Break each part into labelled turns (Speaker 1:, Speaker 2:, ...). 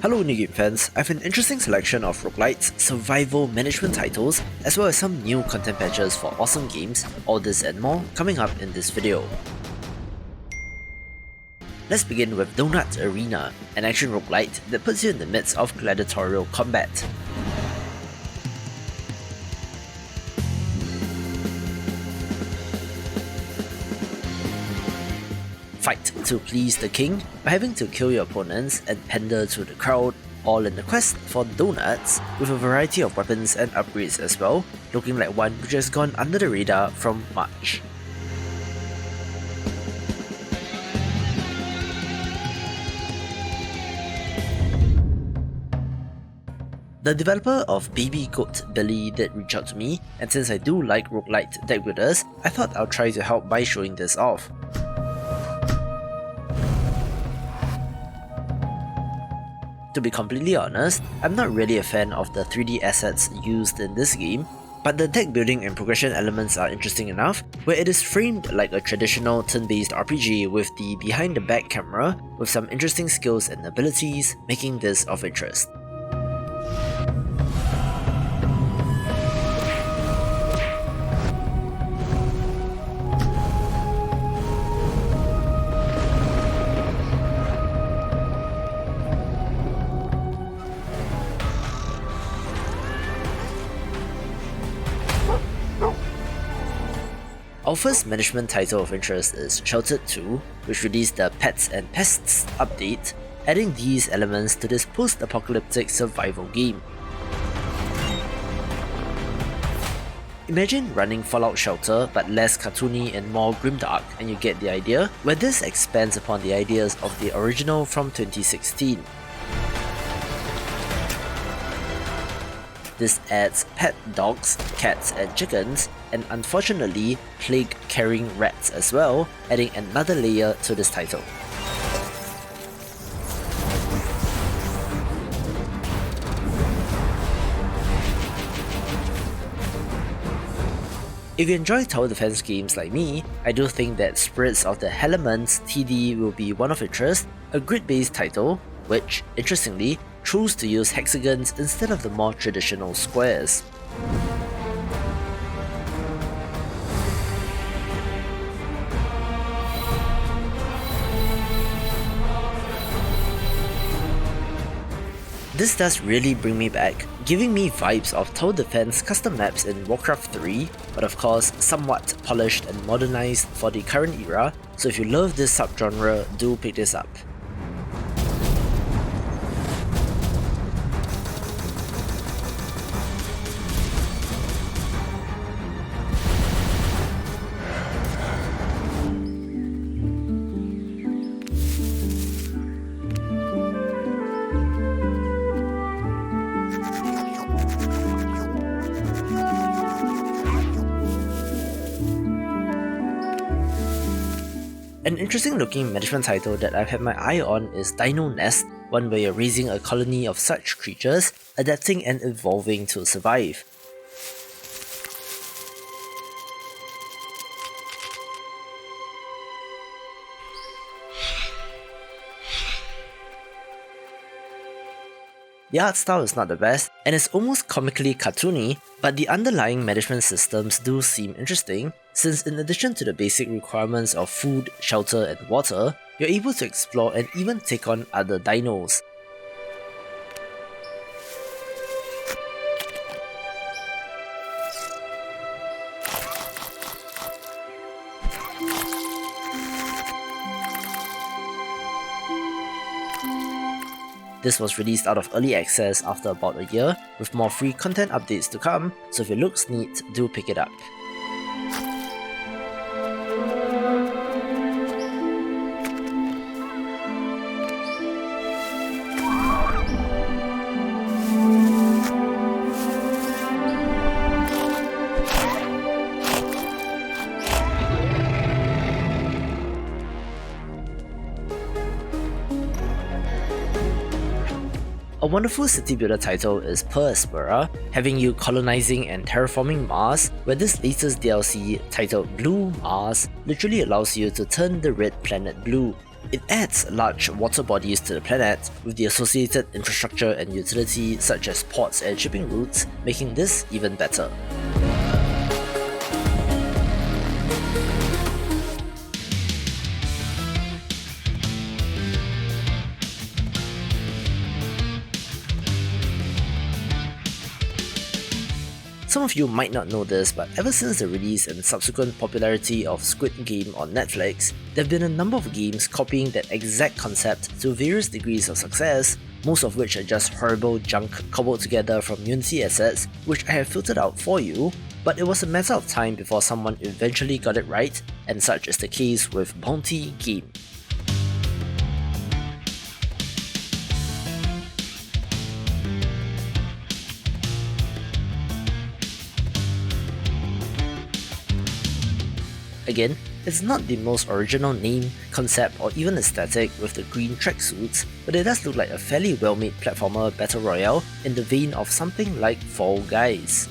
Speaker 1: Hello New Game fans, I have an interesting selection of roguelites, survival management titles, as well as some new content patches for awesome games, all this and more coming up in this video. Let's begin with Donut Arena, an action roguelite that puts you in the midst of gladiatorial combat. Fight to please the king by having to kill your opponents and pander to the crowd, all in the quest for donuts, with a variety of weapons and upgrades as well, looking like one which has gone under the radar from March. The developer of Baby Goat Billy did reach out to me, and since I do like roguelite deck builders, I thought I'll try to help by showing this off. To be completely honest, I'm not really a fan of the 3D assets used in this game, but the deck building and progression elements are interesting enough, where it is framed like a traditional turn-based RPG with the behind-the-back camera with some interesting skills and abilities, making this of interest. Our first management title of interest is Sheltered 2, which released the Pets and Pests update, adding these elements to this post-apocalyptic survival game. Imagine running Fallout Shelter but less cartoony and more grimdark, and you get the idea, where this expands upon the ideas of the original from 2016. This adds pet dogs, cats and chickens, and unfortunately plague-carrying rats as well, adding another layer to this title. If you enjoy tower defense games like me, I do think that Spirits of the Hellaments TD will be one of interest, a grid-based title, which, interestingly, chose to use hexagons instead of the more traditional squares. This does really bring me back, giving me vibes of tower defense custom maps in Warcraft 3, but of course somewhat polished and modernized for the current era, so if you love this subgenre, do pick this up. An interesting looking management title that I've had my eye on is Dino Nest, one where you're raising a colony of such creatures, adapting and evolving to survive. The art style is not the best, and it's almost comically cartoony, but the underlying management systems do seem interesting, since in addition to the basic requirements of food, shelter and water, you're able to explore and even take on other dinos. This was released out of early access after about a year, with more free content updates to come, so if it looks neat, do pick it up. A wonderful city builder title is Per Aspera, having you colonizing and terraforming Mars, where this latest DLC, titled Blue Mars, literally allows you to turn the red planet blue. It adds large water bodies to the planet, with the associated infrastructure and utility such as ports and shipping routes, making this even better. Some of you might not know this, but ever since the release and subsequent popularity of Squid Game on Netflix, there have been a number of games copying that exact concept to various degrees of success, most of which are just horrible junk cobbled together from Unity assets, which I have filtered out for you, but it was a matter of time before someone eventually got it right, and such is the case with Bounty Game. Again, it's not the most original name, concept, or even aesthetic with the green tracksuits, but it does look like a fairly well-made platformer battle royale in the vein of something like Fall Guys.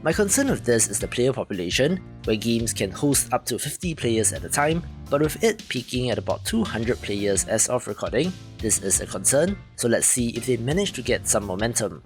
Speaker 1: My concern with this is the player population, where games can host up to 50 players at a time, but with it peaking at about 200 players as of recording, this is a concern, so let's see if they manage to get some momentum.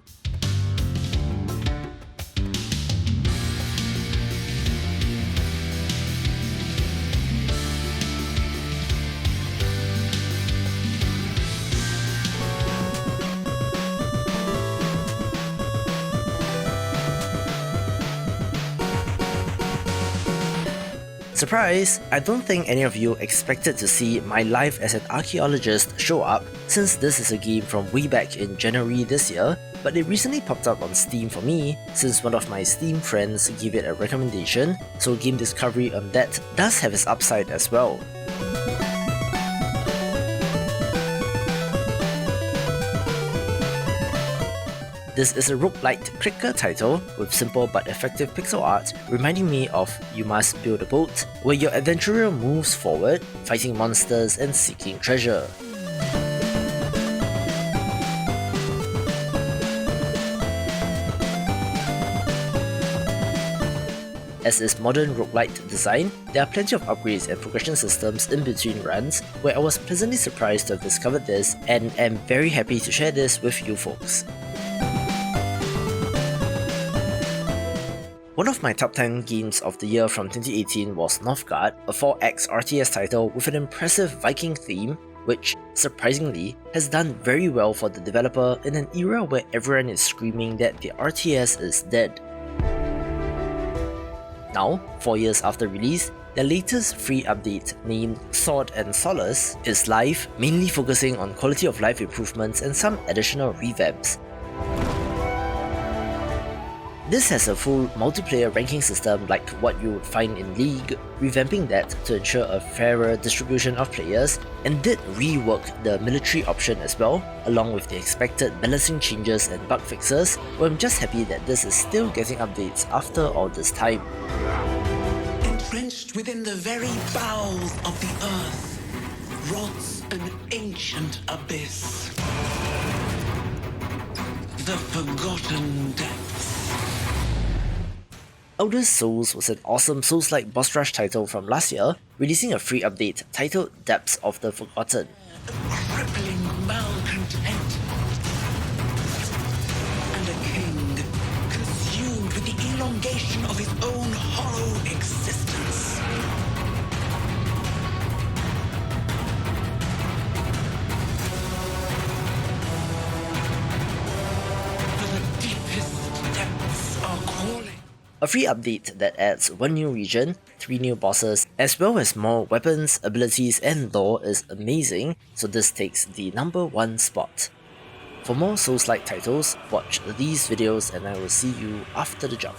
Speaker 1: Surprise! I don't think any of you expected to see my life as an archaeologist show up, since this is a game from way back in January this year, but it recently popped up on Steam for me since one of my Steam friends gave it a recommendation, so game discovery on that does have its upside as well. This is a roguelite clicker title with simple but effective pixel art, reminding me of You Must Build a Boat, where your adventurer moves forward, fighting monsters and seeking treasure. As is modern roguelite design, there are plenty of upgrades and progression systems in between runs, where I was pleasantly surprised to have discovered this and am very happy to share this with you folks. One of my top 10 games of the year from 2018 was Northgard, a 4X RTS title with an impressive Viking theme, which, surprisingly, has done very well for the developer in an era where everyone is screaming that the RTS is dead. Now, 4 years after release, their latest free update, named Sword and Solace, is live, mainly focusing on quality of life improvements and some additional revamps. This has a full multiplayer ranking system like what you would find in League, revamping that to ensure a fairer distribution of players, and did rework the military option as well, along with the expected balancing changes and bug fixes, but I'm just happy that this is still getting updates after all this time.
Speaker 2: Entrenched within the very bowels of the earth, rots an ancient abyss. The Forgotten Depths.
Speaker 1: Elder Souls was an awesome Souls-like boss rush title from last year, releasing a free update titled Depths of the Forgotten.
Speaker 2: A crippling malcontent. And a king consumed with the elongation of his own hollow existence. For the deepest depths are calling.
Speaker 1: A free update that adds one new region, 3 new bosses, as well as more weapons, abilities and lore is amazing, so this takes the number 1 spot. For more Souls-like titles, watch these videos and I will see you after the jump.